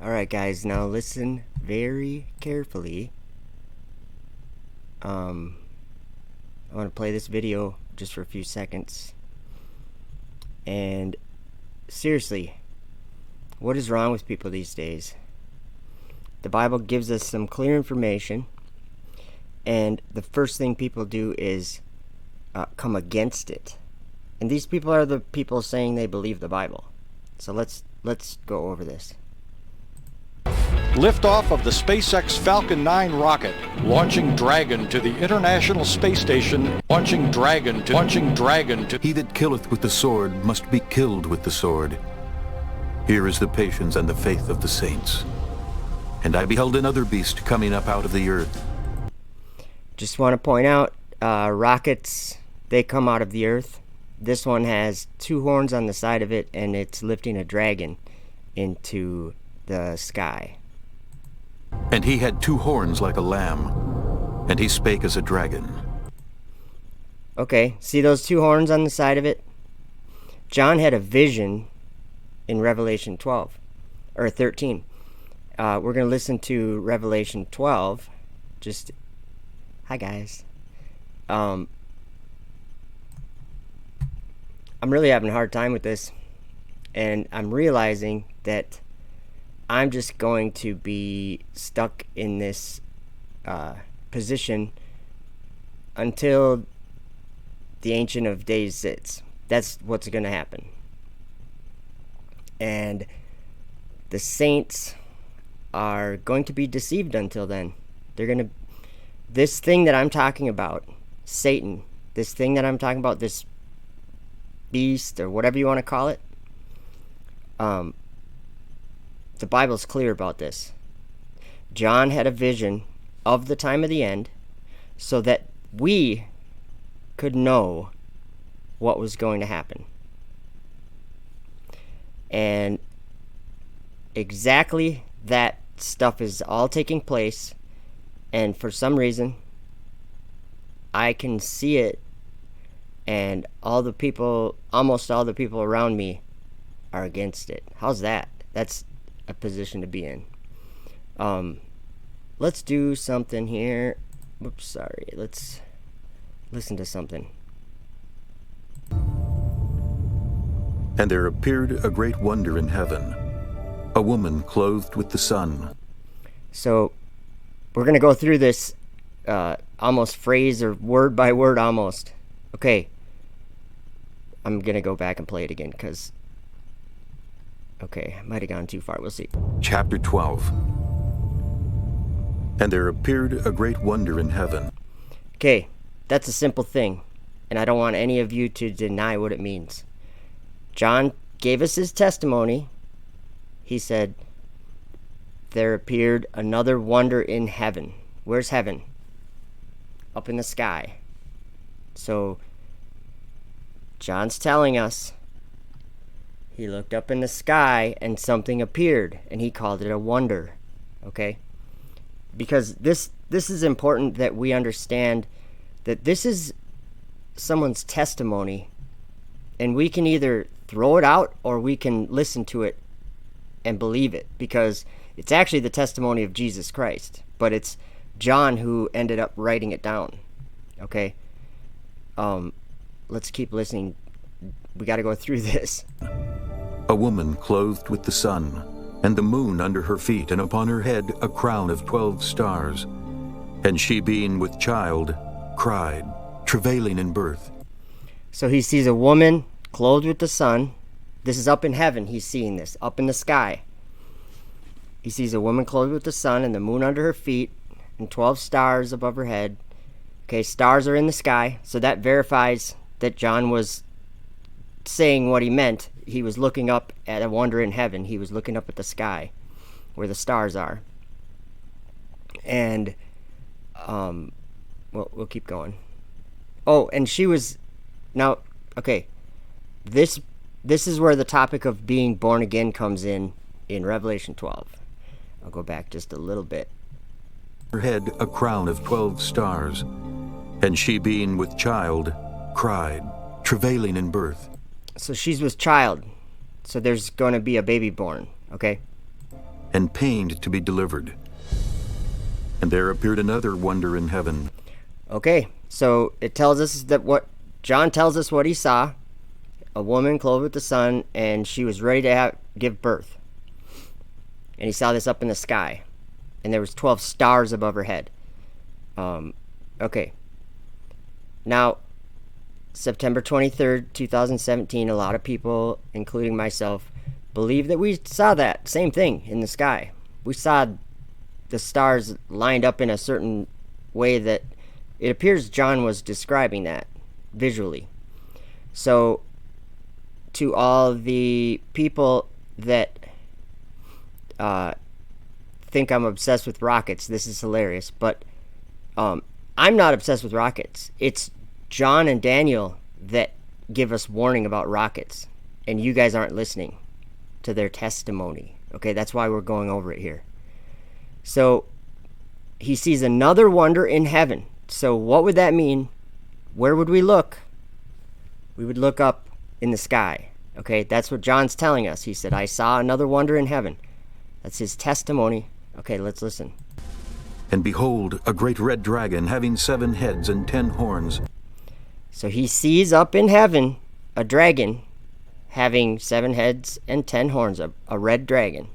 Alright guys, now listen very carefully. I want to play this video just for a few seconds. And seriously, what is wrong with people these days? The Bible gives us some clear information, and the first thing people do is come against it. And these people are the people saying they believe the Bible. So let's go over this. Liftoff of the SpaceX Falcon 9 rocket, launching Dragon to the International Space Station, launching Dragon to... He that killeth with the sword must be killed with the sword. Here is the patience and the faith of the saints. And I beheld another beast coming up out of the earth. Just want to point out, rockets, they come out of the earth. This one has two horns on the side of it, and it's lifting a dragon into the sky. And he had two horns like a lamb, and he spake as a dragon. Okay, see those two horns on the side of it? John had a vision in Revelation 12, or 13. We're going to listen to Revelation 12. Just, hi guys. I'm really having a hard time with this, and I'm realizing that I'm just going to be stuck in this position until the Ancient of Days sits. That's what's going to happen. And the saints are going to be deceived until then. They're going to... This thing that I'm talking about, Satan, this thing that I'm talking about, this beast, or whatever you want to call it, the Bible's clear about this. John had a vision of the time of the end so that we could know what was going to happen. And exactly that stuff is all taking place, and for some reason I can see it, and all the people, almost all the people around me are against it. How's that? That's a position to be in. Let's do something here. Whoops, sorry. Let's listen to something. And there appeared a great wonder in heaven, a woman clothed with the sun. So we're going to go through this almost phrase or word by word almost. Okay. I'm going to go back and play it again because... Okay, I might have gone too far. We'll see. Chapter 12. And there appeared a great wonder in heaven. Okay, that's a simple thing, and I don't want any of you to deny what it means. John gave us his testimony. He said, there appeared another wonder in heaven. Where's heaven? Up in the sky. So, John's telling us, he looked up in the sky and something appeared, and he called it a wonder. Okay? Because this is important that we understand that this is someone's testimony, and we can either throw it out or we can listen to it and believe it, because it's actually the testimony of Jesus Christ, but it's John who ended up writing it down. Okay? Let's keep listening. We got to go through this. A woman clothed with the sun, and the moon under her feet, and upon her head a crown of 12 stars. And she, being with child, cried, travailing in birth. So he sees a woman clothed with the sun. This is up in heaven. He's seeing this, up in the sky. He sees a woman clothed with the sun, and the moon under her feet, and 12 stars above her head. Okay, stars are in the sky, so that verifies that John was saying what he meant. He was looking up at a wonder in heaven. He was looking up at the sky where the stars are. And we'll keep going. Oh, and she was... Now, okay, this is where the topic of being born again comes in Revelation 12. I'll go back just a little bit. Her head a crown of 12 stars. And she, being with child, cried, travailing in birth. So she's with child. So there's going to be a baby born, okay? and pained to be delivered. And there appeared another wonder in heaven. Okay, so it tells us that what John tells us what he saw, a woman clothed with the sun, and she was ready to give birth. And he saw this up in the sky, and there was 12 stars above her head. Okay. Now, September 23rd, 2017, a lot of people, including myself, believe that we saw that same thing in the sky. We saw the stars lined up in a certain way that it appears John was describing that visually. So, to all the people that think I'm obsessed with rockets, this is hilarious, but I'm not obsessed with rockets. It's John and Daniel that give us warning about rockets, and you guys aren't listening to their testimony. Okay, that's why we're going over it here. So he sees another wonder in heaven. So what would that mean? Where would we look? We would look up in the sky. Okay, that's what John's telling us. He said, I saw another wonder in heaven. That's his testimony. Okay, let's listen. And behold, a great red dragon, having 7 heads and 10 horns. So he sees up in heaven a dragon having 7 heads and 10 horns, a red dragon.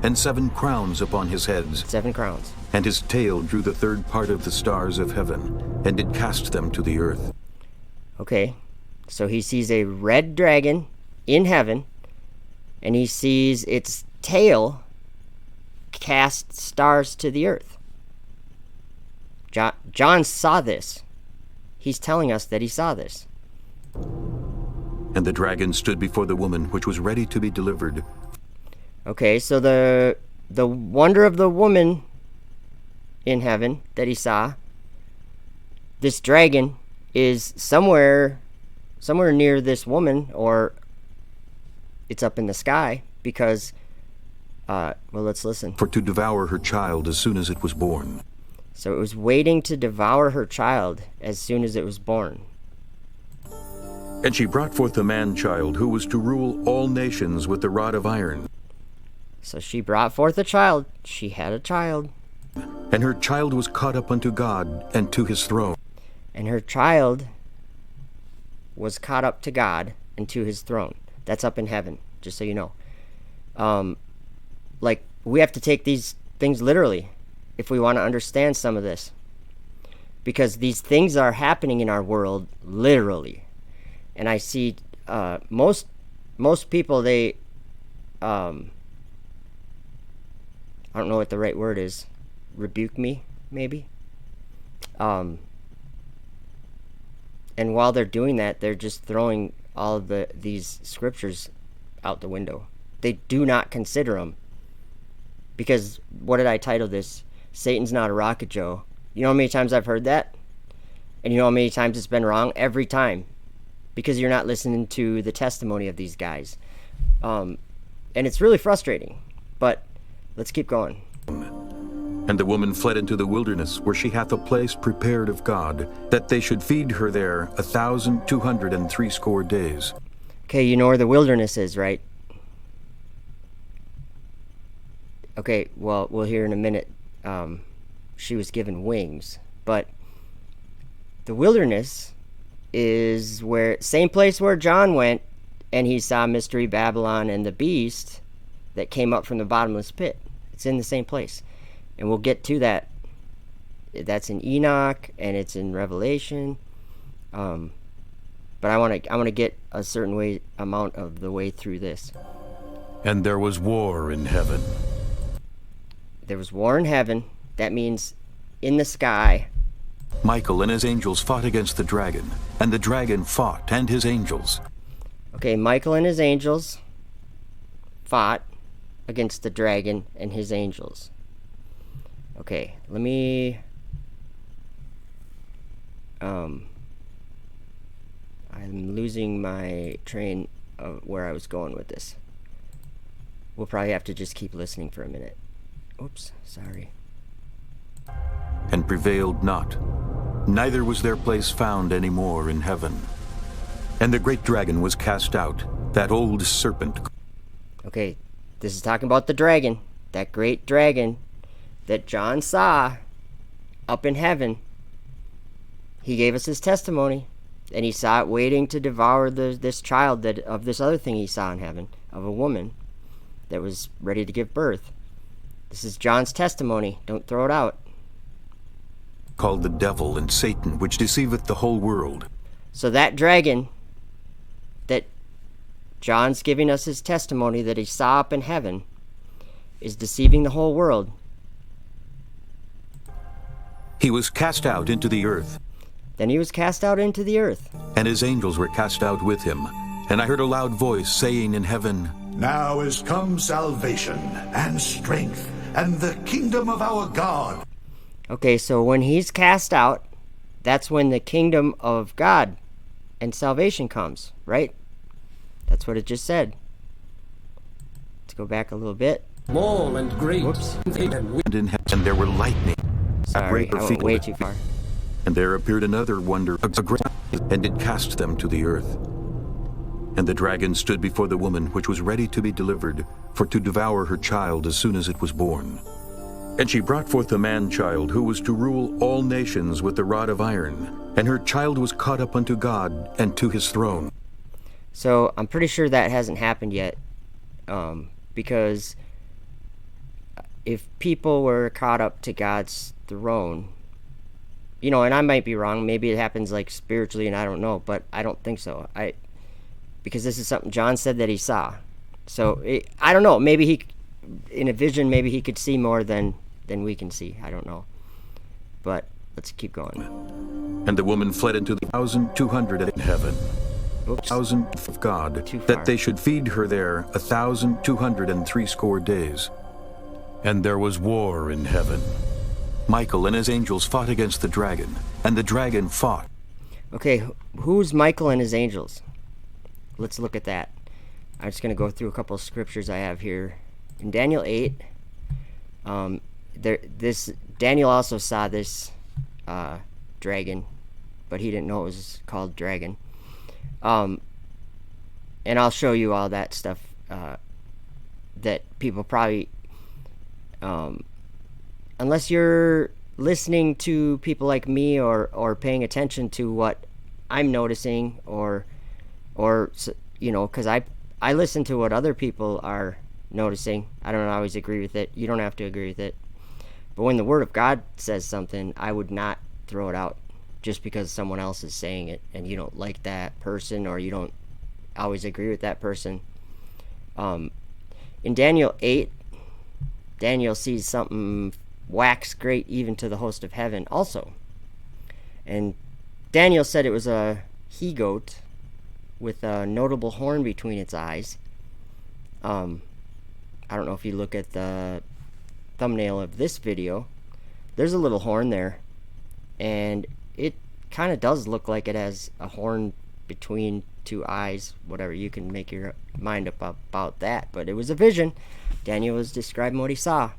And 7 crowns upon his heads. 7 crowns. And his tail drew the 3rd part of the stars of heaven, and did cast them to the earth. Okay, so he sees a red dragon in heaven, and he sees its tail cast stars to the earth. John saw this. He's telling us that he saw this. And the dragon stood before the woman which was ready to be delivered. Okay, so the wonder of the woman in heaven that he saw, this dragon is somewhere near this woman, or it's up in the sky, because well, let's listen. For to devour her child as soon as it was born. So it was waiting to devour her child as soon as it was born. And she brought forth a man-child who was to rule all nations with the rod of iron. So she brought forth a child. She had a child. And her child was caught up unto God and to his throne. And her child was caught up to God and to his throne. That's up in heaven, just so you know. Like, we have to take these things literally if we want to understand some of this. Because these things are happening in our world literally. And I see most people, they I don't know what the right word is. Rebuke me, maybe. And while they're doing that, they're just throwing all of these scriptures out the window. They do not consider them. Because what did I title this? Satan's not a rocket, Joe. You know how many times I've heard that? And you know how many times it's been wrong? Every time. Because you're not listening to the testimony of these guys. And it's really frustrating. But let's keep going. And the woman fled into the wilderness, where she hath a place prepared of God, that they should feed her there 1,260 days. Okay, you know where the wilderness is, right? Okay, well, we'll hear in a minute. She was given wings. But the wilderness is where, same place where John went, and he saw Mystery Babylon and the beast that came up from the bottomless pit. It's in the same place. And we'll get to that. That's in Enoch, and it's in Revelation. But I want to get a certain amount of the way through this. And there was war in heaven. There was war in heaven. That means in the sky. Michael and his angels fought against the dragon, and the dragon fought and his angels. Okay, Michael and his angels fought against the dragon and his angels. Okay, let me I'm losing my train of where I was going with this. We'll probably have to just keep listening for a minute. Oops, sorry. And prevailed not, neither was their place found any more in heaven. And the great dragon was cast out, that old serpent. Okay, This is talking about the dragon, that great dragon that John saw up in heaven. He gave us his testimony, and he saw it waiting to devour this child of this other thing he saw in heaven, of a woman that was ready to give birth. This is John's testimony. Don't throw it out. Called the devil and Satan, which deceiveth the whole world. So that dragon that John's giving us his testimony that he saw up in heaven is deceiving the whole world. He was cast out into the earth. Then he was cast out into the earth. And his angels were cast out with him. And I heard a loud voice saying in heaven, Now is come salvation and strength and the kingdom of our God. Okay, so when he's cast out, that's when the kingdom of God and salvation comes, right? That's what it just said. Let's go back a little bit. Small and great. Whoops. and in heaven there were lightning. Sorry, I went way too far. And there appeared another wonder, a great, and it cast them to the earth. And the dragon stood before the woman which was ready to be delivered, for to devour her child as soon as it was born. And she brought forth a man-child, who was to rule all nations with the rod of iron. And her child was caught up unto God and to his throne. So I'm pretty sure that hasn't happened yet, because if people were caught up to God's throne, and I might be wrong, maybe it happens like spiritually and I don't know, but I don't think so. Because this is something John said that he saw. So I don't know, maybe he, in a vision, maybe he could see more than we can see. I don't know. But let's keep going. And the woman fled into the 1,200 in heaven. Oops. 1,000 of God, Too far. that they should feed her there 1,260 days. And there was war in heaven. Michael and his angels fought against the dragon, and the dragon fought. Okay, who's Michael and his angels? Let's look at that. I'm just going to go through a couple of scriptures I have here. In Daniel 8, Daniel also saw this dragon, but he didn't know it was called dragon. And I'll show you all that stuff that people probably, unless you're listening to people like me or paying attention to what I'm noticing or because I listen to what other people are noticing. I don't always agree with it. You don't have to agree with it. But when the Word of God says something, I would not throw it out just because someone else is saying it and you don't like that person or you don't always agree with that person. In Daniel 8, Daniel sees something wax great even to the host of heaven also. And Daniel said it was a he-goat with a notable horn between its eyes. I don't know if you look at the thumbnail of this video. There's a little horn there. And it kind of does look like it has a horn between two eyes. Whatever, you can make your mind up about that. But it was a vision. Daniel was describing what he saw.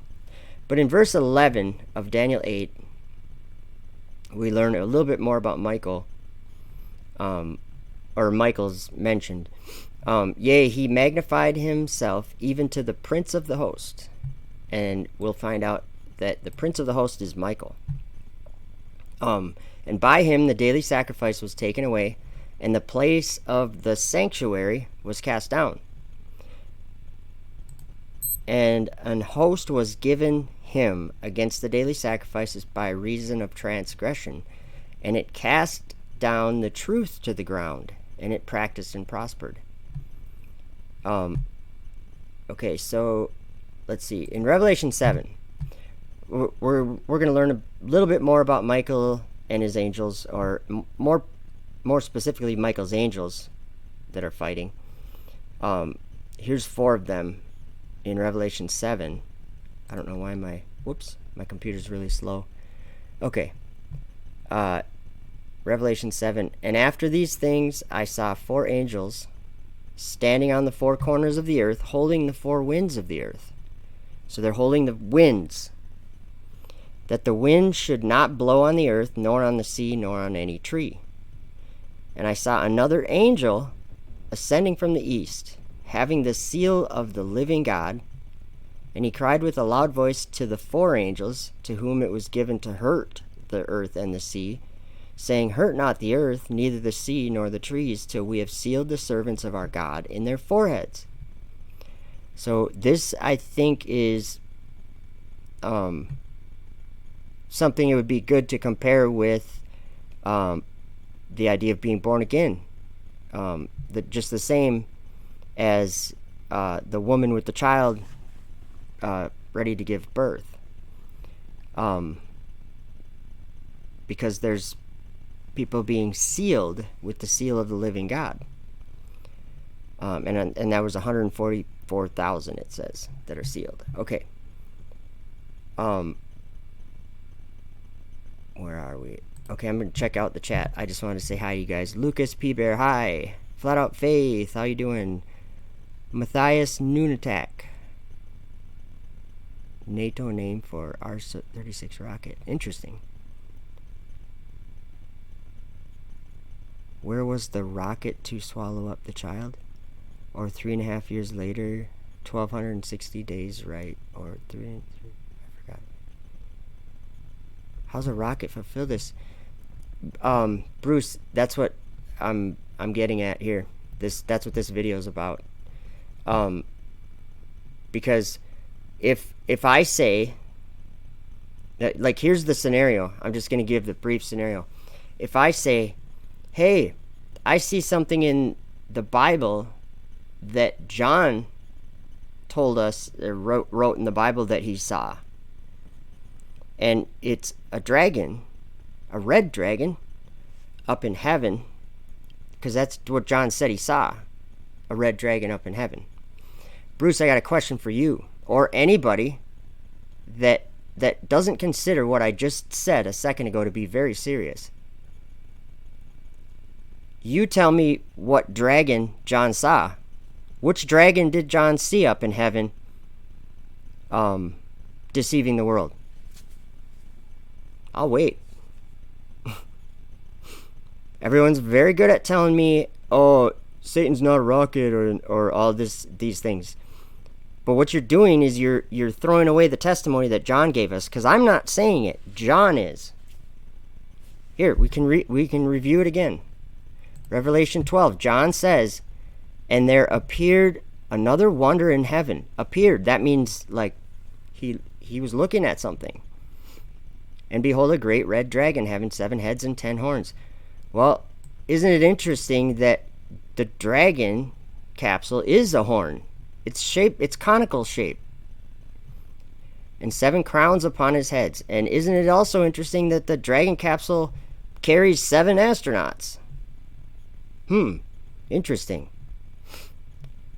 But in verse 11 of Daniel 8, we learn a little bit more about Michael. Or Michael's mentioned. Yea, he magnified himself even to the prince of the host. And we'll find out that the prince of the host is Michael. And by him the daily sacrifice was taken away, and the place of the sanctuary was cast down. And an host was given him against the daily sacrifices by reason of transgression, and it cast down the truth to the ground, and it practiced and prospered. Okay, so let's see. In Revelation 7, we're going to learn a little bit more about Michael and his angels, or more specifically Michael's angels that are fighting. Here's 4 of them in Revelation 7. I don't know why my computer's really slow. Okay. Revelation 7. And after these things I saw 4 angels standing on the 4 corners of the earth, holding the 4 winds of the earth. So they're holding the winds, that the wind should not blow on the earth, nor on the sea, nor on any tree. And I saw another angel ascending from the east, having the seal of the living God. And he cried with a loud voice to the 4 angels, to whom it was given to hurt the earth and the sea, saying, Hurt not the earth, neither the sea nor the trees, till we have sealed the servants of our God in their foreheads. So this, I think, is something it would be good to compare with the idea of being born again. Just the same as the woman with the child ready to give birth. Because there's people being sealed with the seal of the living God. And that was 144,000, it says, that are sealed. Okay. Where are we? Okay, I'm going to check out the chat. I just wanted to say hi to you guys. Lucas P. Bear, hi. Flat Out Faith, how you doing? Matthias Noonatak. NATO name for R-36 rocket. Interesting. Where was the rocket to swallow up the child? Or 3.5 years later, 1,260 days, right? Or 3, I forgot. How's a rocket fulfill this? Bruce, that's what I'm getting at here. That's what this video is about. Because if I say that, like, here's the scenario. I'm just going to give the brief scenario. If I say, hey, I see something in the Bible that John told us, or wrote in the Bible that he saw, and it's a dragon, a red dragon, up in heaven, because that's what John said he saw, a red dragon up in heaven. Bruce, I got a question for you, or anybody that doesn't consider what I just said a second ago to be very serious. You tell me what dragon John saw. Which dragon did John see up in heaven, deceiving the world? I'll wait. Everyone's very good at telling me, oh, Satan's not a rocket, or all these things. But what you're doing is you're throwing away the testimony that John gave us, because I'm not saying it. John is. Here, we can review it again. Revelation 12, John says, and there appeared another wonder in heaven. Appeared, that means like he was looking at something. And behold, a great red dragon having 7 heads and 10 horns. Well, isn't it interesting that the dragon capsule is a horn? It's conical shape. And 7 crowns upon his heads. And isn't it also interesting that the dragon capsule carries 7 astronauts? Interesting.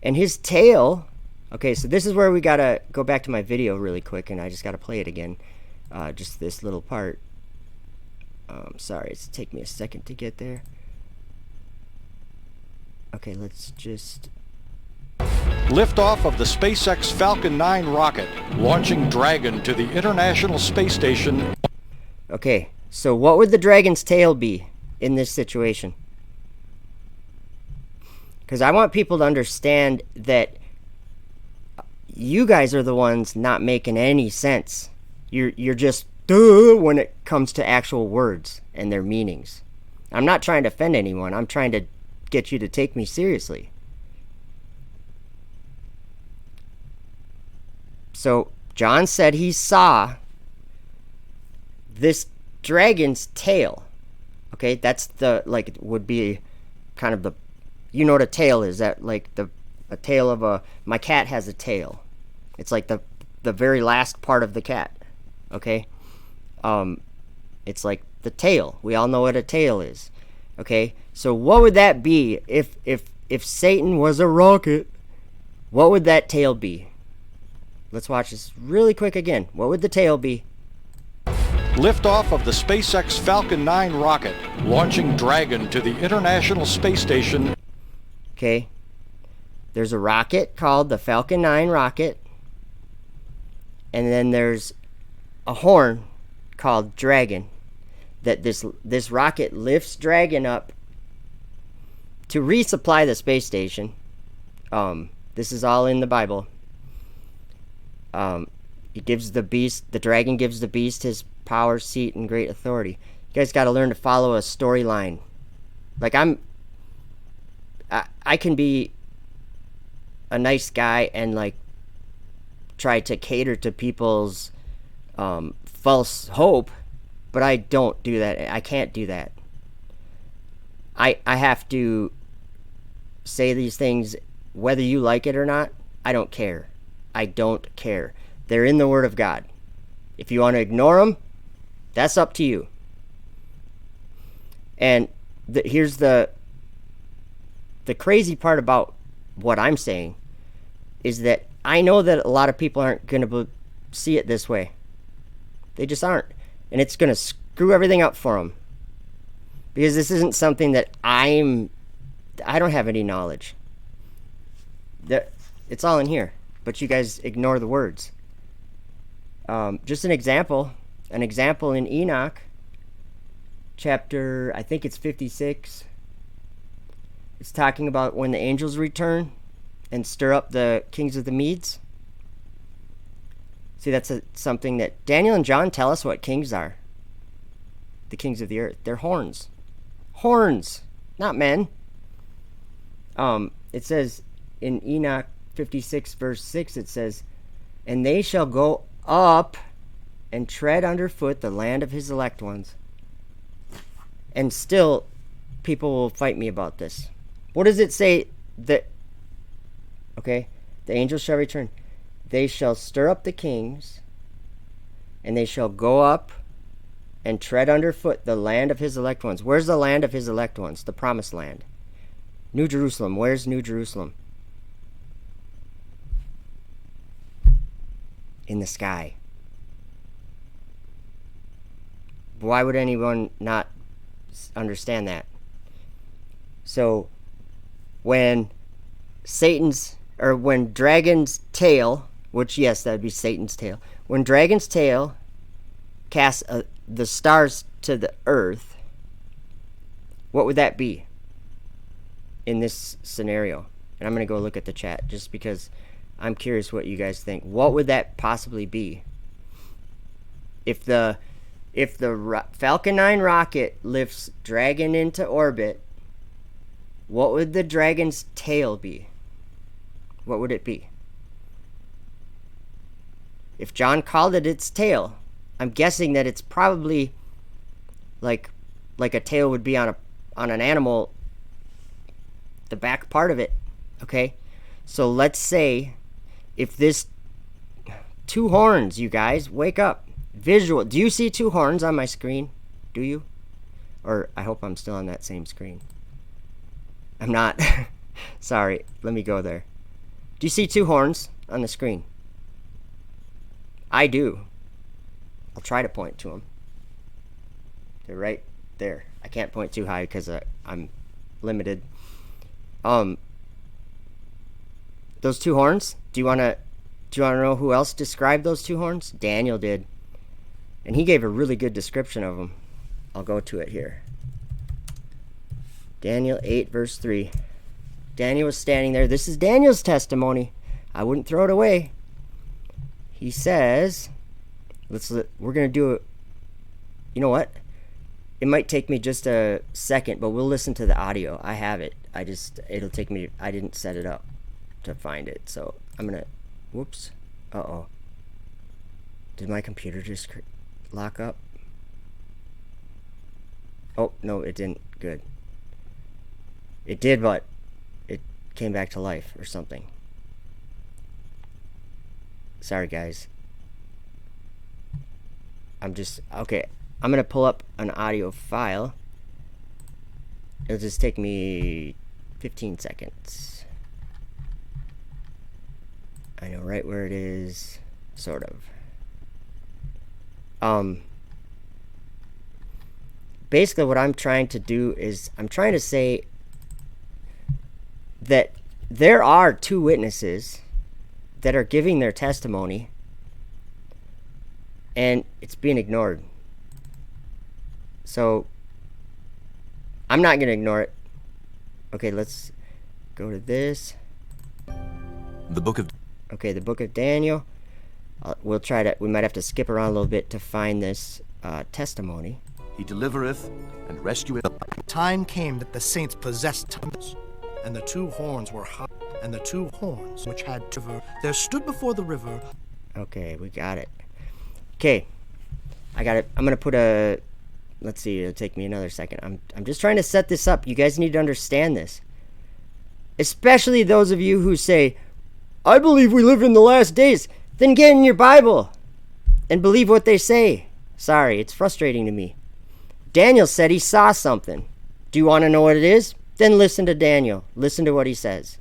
And his tail, okay, so this is where we gotta go back to my video really quick, and I just gotta play it again. Just this little part. Sorry, it's taking me a second to get there. Okay, let's just... Liftoff of the SpaceX Falcon 9 rocket, launching Dragon to the International Space Station. Okay, so what would the dragon's tail be in this situation? Because I want people to understand that you guys are the ones not making any sense. You're just duh when it comes to actual words and their meanings. I'm not trying to offend anyone. I'm trying to get you to take me seriously. So John said he saw this dragon's tail. Okay, that's the, like, it would be kind of the, you know what a tail is, that like a tail of my cat has a tail. It's like the very last part of the cat. Okay? It's like the tail. We all know what a tail is. Okay? So what would that be if Satan was a rocket? What would that tail be? Let's watch this really quick again. What would the tail be? Liftoff of the SpaceX Falcon 9 rocket, launching Dragon to the International Space Station. Okay. There's a rocket called the Falcon 9 rocket. And then there's a horn called Dragon. That this rocket lifts Dragon up to resupply the space station. This is all in the Bible. He gives the dragon gives the beast his power, seat, and great authority. You guys got to learn to follow a storyline. Like I can be a nice guy and like try to cater to people's false hope, but I don't do that. I can't do that. I have to say these things whether you like it or not. I don't care. I don't care. They're in the Word of God. If you want to ignore them, that's up to you. And here's the crazy part about what I'm saying is that I know that a lot of people aren't going to see it this way. They just aren't. And it's going to screw everything up for them. Because this isn't something that I don't have any knowledge. It's all in here. But you guys ignore the words. Just an example in Enoch, chapter, I think it's 56. It's talking about when the angels return and stir up the kings of the Medes. See, that's something that Daniel and John tell us what kings are. The kings of the earth. They're horns. Horns, not men. It says in Enoch 56 verse 6, it says, and they shall go up and tread underfoot the land of his elect ones. And still, people will fight me about this. What does it say that, okay, the angels shall return. They shall stir up the kings, and they shall go up and tread underfoot the land of his elect ones. Where's the land of his elect ones? The promised land. New Jerusalem. Where's New Jerusalem? In the sky. Why would anyone not understand that? So, when dragon's tail, which yes, that would be Satan's tail. When dragon's tail casts the stars to the earth, what would that be in this scenario? And I'm going to go look at the chat just because I'm curious what you guys think. What would that possibly be? If the Falcon 9 rocket lifts Dragon into orbit, what would the dragon's tail be? What would it be? If John called it its tail, I'm guessing that it's probably like a tail would be on an animal, the back part of it. Okay? So let's say if this two horns, you guys, wake up. Visual. Do you see two horns on my screen? Do you? Or I hope I'm still on that same screen. I'm not. Sorry. Let me go there. Do you see two horns on the screen? I do. I'll try to point to them. They're right there. I can't point too high because I'm limited. Those two horns. Do you want to know who else described those two horns? Daniel did. And he gave a really good description of them. I'll go to it here. Daniel 8 verse 3. Daniel was standing there. This is Daniel's testimony. I wouldn't throw it away. He says, we're going to do it. You know what? It might take me just a second, but we'll listen to the audio. I have it. It'll take me, I didn't set it up to find it. So I'm going to, whoops. Uh-oh. Did my computer just lock up? Oh, no, it didn't. Good. It did, but it came back to life or something. Sorry, guys. Okay, I'm going to pull up an audio file. It'll just take me 15 seconds. I know right where it is, sort of. Basically what I'm trying to do is I'm trying to say that there are two witnesses that are giving their testimony and it's being ignored. So I'm not going to ignore it. Okay, let's go to this. The book of Okay, the book of Daniel. We might have to skip around a little bit to find this testimony. He delivereth and rescueth. Time came that the saints possessed temples, and the two horns were high, and the two horns which had river, there stood before the river. Okay, we got it. Okay, I got it. I'm gonna put a. Let's see. It'll take me another second. I'm just trying to set this up. You guys need to understand this, especially those of you who say, "I believe we live in the last days." Then get in your Bible and believe what they say. Sorry, it's frustrating to me. Daniel said he saw something. Do you want to know what it is? Then listen to Daniel. Listen to what he says.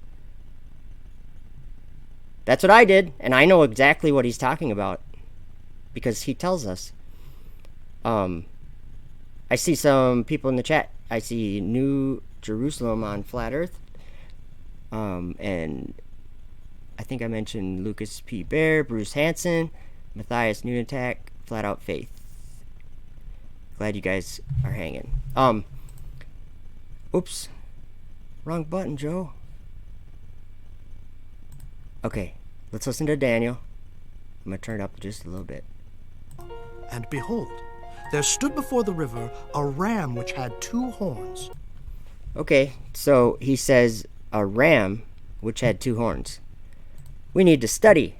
That's what I did, and I know exactly what he's talking about because he tells us. I see some people in the chat. I see New Jerusalem on Flat Earth. And I think I mentioned Lucas P. Bear, Bruce Hansen, Matthias Nunatak, Flat Out Faith. Glad you guys are hanging. Oops. Wrong button, Joe. Okay, let's listen to Daniel. I'm going to turn it up just a little bit. And behold, there stood before the river a ram which had two horns. Okay, so he says a ram which had two horns. We need to study.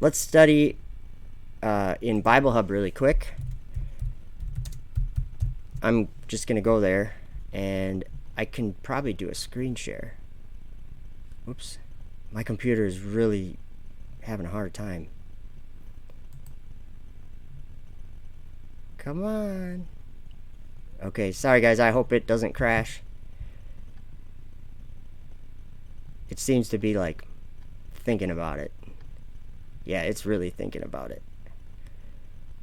Let's study in Bible Hub really quick. I'm just going to go there, and I can probably do a screen share. Whoops. My computer is really having a hard time. Come on. Okay, sorry guys, I hope it doesn't crash. It seems to be like thinking about it. Yeah, it's really thinking about it.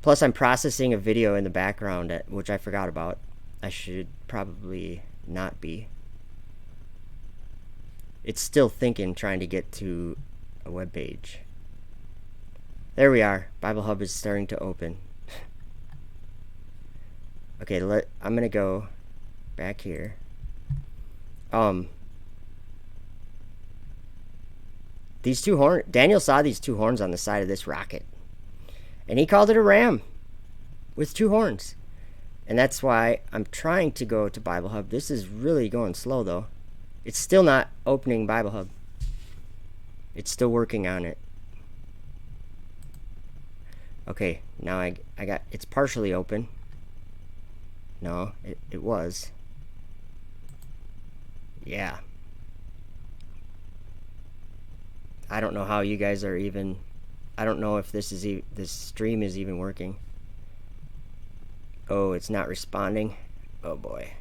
Plus, I'm processing a video in the background, which I forgot about. I should probably not be. It's still thinking, trying to get to a web page. There we are. Bible Hub is starting to open. Okay, I'm gonna go back here. These two horns. Daniel saw these two horns on the side of this rocket, and he called it a ram with two horns. And that's why I'm trying to go to Bible Hub. This is really going slow though. It's still not opening Bible Hub. It's still working on it. Okay, now I got, it's partially open. No, it was. Yeah. I don't know how you guys are even. I don't know if this stream is even working. Oh, it's not responding. Oh boy.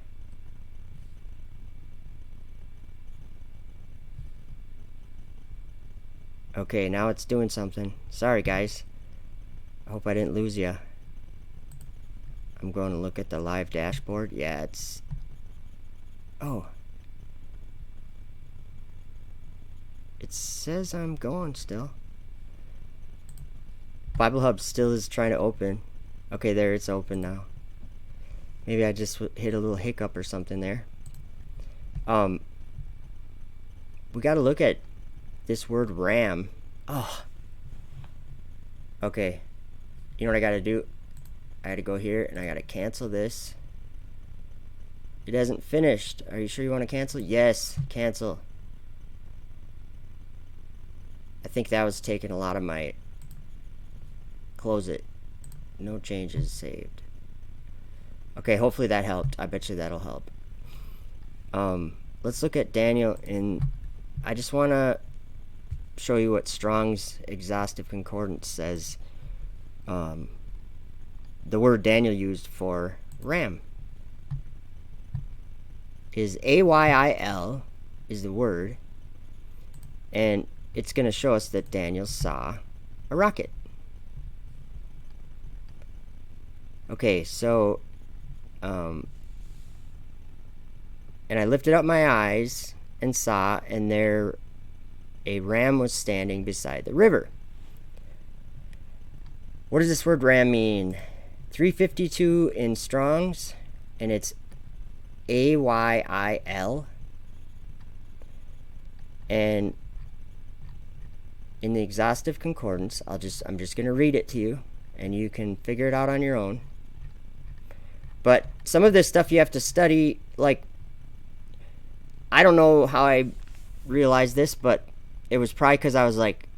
Okay, now it's doing something. Sorry guys. I hope I didn't lose ya. I'm going to look at the live dashboard. Yeah, it's. Oh. It says I'm going still. Bible Hub still is trying to open. Okay, there, it's open now. Maybe I just hit a little hiccup or something there. We got to look at this word ram. Oh. Okay. You know what I got to do? I got to go here and I got to cancel this. It hasn't finished. Are you sure you want to cancel? Yes, cancel. I think that was taking a lot of my. Close it. No changes saved. Okay, hopefully that helped. I bet you that'll help. Let's look at Daniel, and I just want to show you what Strong's Exhaustive Concordance says. The word Daniel used for ram is AYIL is the word, and it's going to show us that Daniel saw a rocket. Okay, so and I lifted up my eyes and saw, and there a ram was standing beside the river. What does this word ram mean? 352 in Strong's, and it's AYIL. And in the exhaustive concordance, I'm just going to read it to you, and you can figure it out on your own. But some of this stuff you have to study, like, I don't know how I realized this, but it was probably because I was, like,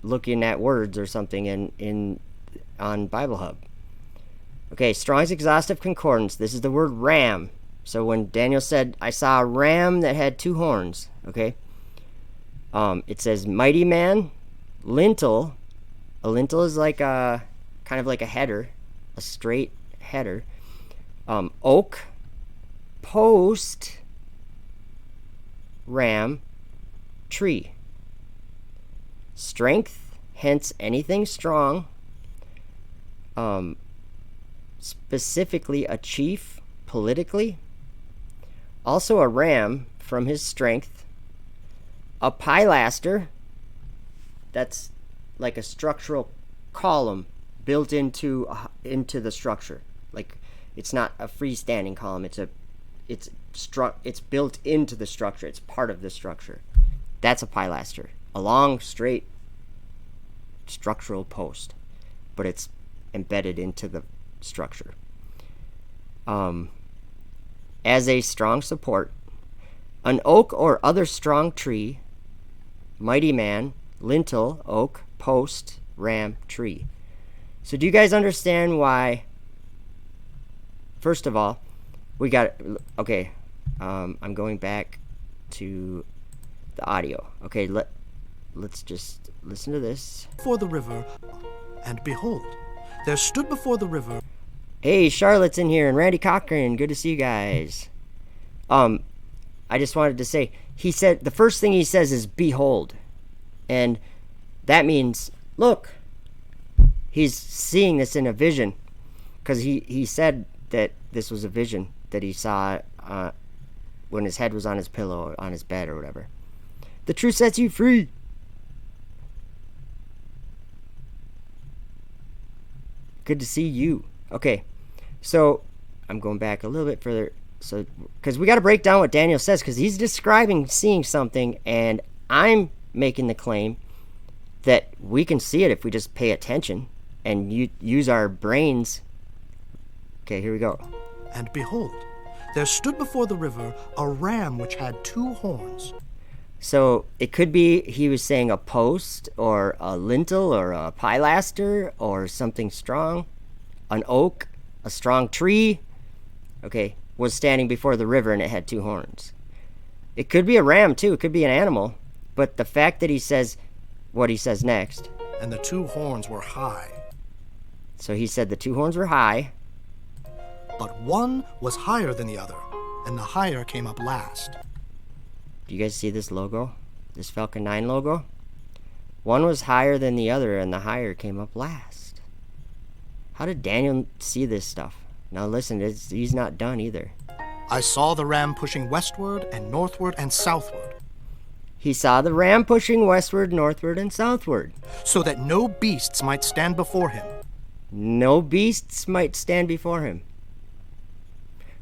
looking at words or something on Bible Hub. Okay, Strong's exhaustive concordance. This is the word ram. So when Daniel said, I saw a ram that had 2 horns, okay? It says mighty man, lintel. A lintel is like a kind of like a header, a straight header. Oak, post, ram, tree. Strength, hence anything strong. Specifically a chief politically. Also a ram from his strength. A pilaster, that's like a structural column built into the structure. Like, it's not a freestanding column. It's built into the structure. It's part of the structure. That's a pilaster, a long, straight structural post, but it's embedded into the structure. As a strong support, an oak or other strong tree. Mighty man, lintel, oak, post, ram, tree. So do you guys understand why? First of all, we got, okay, I'm going back to the audio. Okay, let's just listen to this. Before the river, and behold, there stood before the river. Hey, Charlotte's in here, and Randy Cochran. Good to see you guys. I just wanted to say, he said, the first thing he says is behold. And that means, look. He's seeing this in a vision. Because he said that this was a vision that he saw when his head was on his pillow, or on his bed, or whatever. The truth sets you free. Good to see you. Okay, so I'm going back a little bit further. So, because we got to break down what Daniel says, because he's describing seeing something, and I'm making the claim that we can see it if we just pay attention and use our brains. Okay, here we go. And behold, there stood before the river a ram which had 2 horns. So it could be he was saying a post or a lintel or a pilaster or something strong. An oak, a strong tree, okay, was standing before the river, and it had 2 horns. It could be a ram too. It could be an animal. But the fact that he says what he says next. And the 2 horns were high. So he said the 2 horns were high. But one was higher than the other, and the higher came up last. Do you guys see this logo? This Falcon 9 logo? One was higher than the other, and the higher came up last. How did Daniel see this stuff? Now listen, he's not done either. I saw the ram pushing westward and northward and southward. He saw the ram pushing westward, northward, and southward. So that no beasts might stand before him. No beasts might stand before him.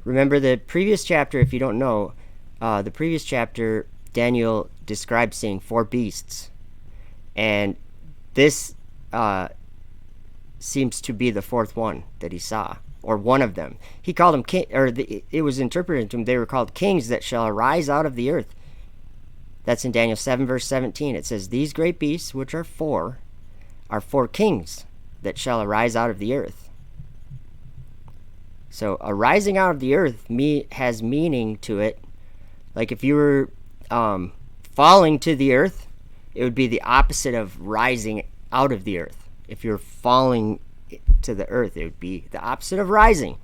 Remember the previous chapter, if you don't know, the previous chapter, Daniel described seeing 4 beasts. And this seems to be the 4th one that he saw, or one of them. He called them king, or it was interpreted to him, they were called kings that shall arise out of the earth. That's in Daniel 7 verse 17. It says, these great beasts, which are 4 kings that shall arise out of the earth. So arising out of the earth has meaning to it. Like if you were falling to the earth, it would be the opposite of rising out of the earth. If you're falling to the earth, it would be the opposite of rising.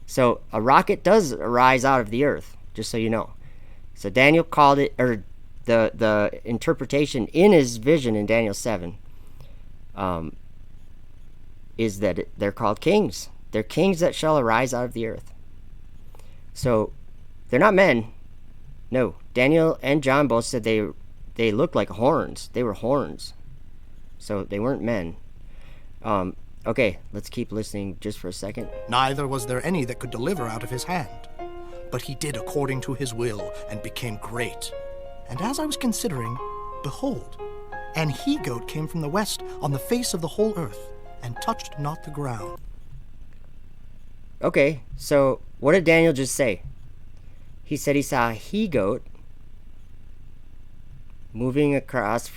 So a rocket does arise out of the earth, just so you know. So Daniel called it, or the interpretation in his vision in Daniel 7 is that they're called kings. They're kings that shall arise out of the earth. So they're not men. No, Daniel and John both said they looked like horns. They were horns. So they weren't men. Okay, let's keep listening just for a second. Neither was there any that could deliver out of his hand. But he did according to his will, and became great. And as I was considering, behold, And he-goat came from the west on the face of the whole earth, and touched not the ground. Okay, so what did Daniel just say? He said he saw a he-goat moving across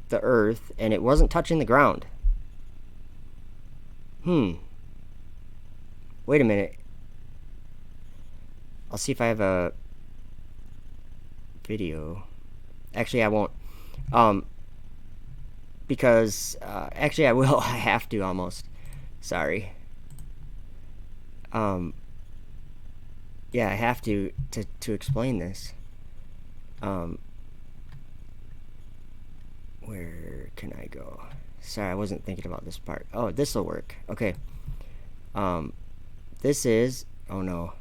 the earth, and it wasn't touching the ground. Wait a minute. I'll see if I have a video. Actually, I won't. Because, actually I will. I have to, almost. Sorry. Yeah, I have to explain this. Where can I go? Sorry, I wasn't thinking about this part. Oh, this will work. Okay. This is... Oh, no.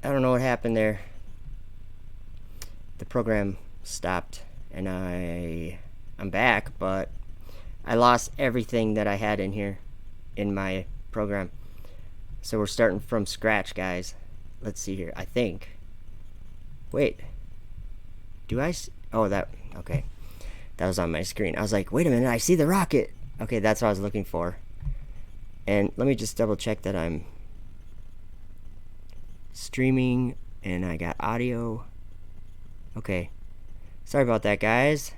I don't know what happened there. The program stopped, and I'm back, but I lost everything that I had in here in my program. So we're starting from scratch, guys. Let's see here. I think. Wait. Do I? Oh, that. Okay. That was on my screen. I was like, wait a minute. I see the rocket. Okay, that's what I was looking for. And let me just double check that I'm streaming and I got audio. Okay. Sorry about that, guys.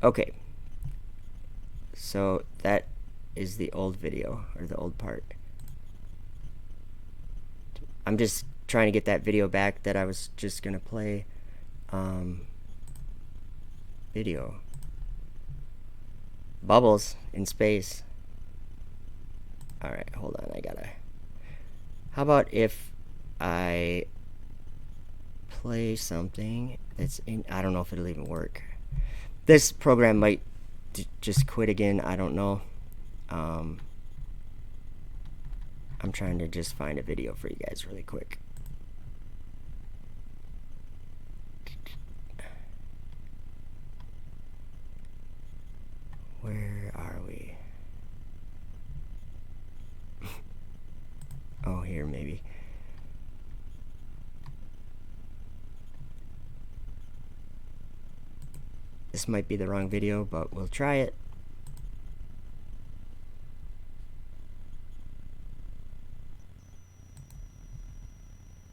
Okay. So that is the old video, or the old part. I'm just trying to get that video back that I was just gonna play. Video. Bubbles in space. Alright, hold on, I gotta... How about if I play something that's in... I don't know if it'll even work. This program might just quit again, I don't know. I'm trying to just find a video for you guys really quick. Where are we? Oh, here maybe. This might be the wrong video, but we'll try it.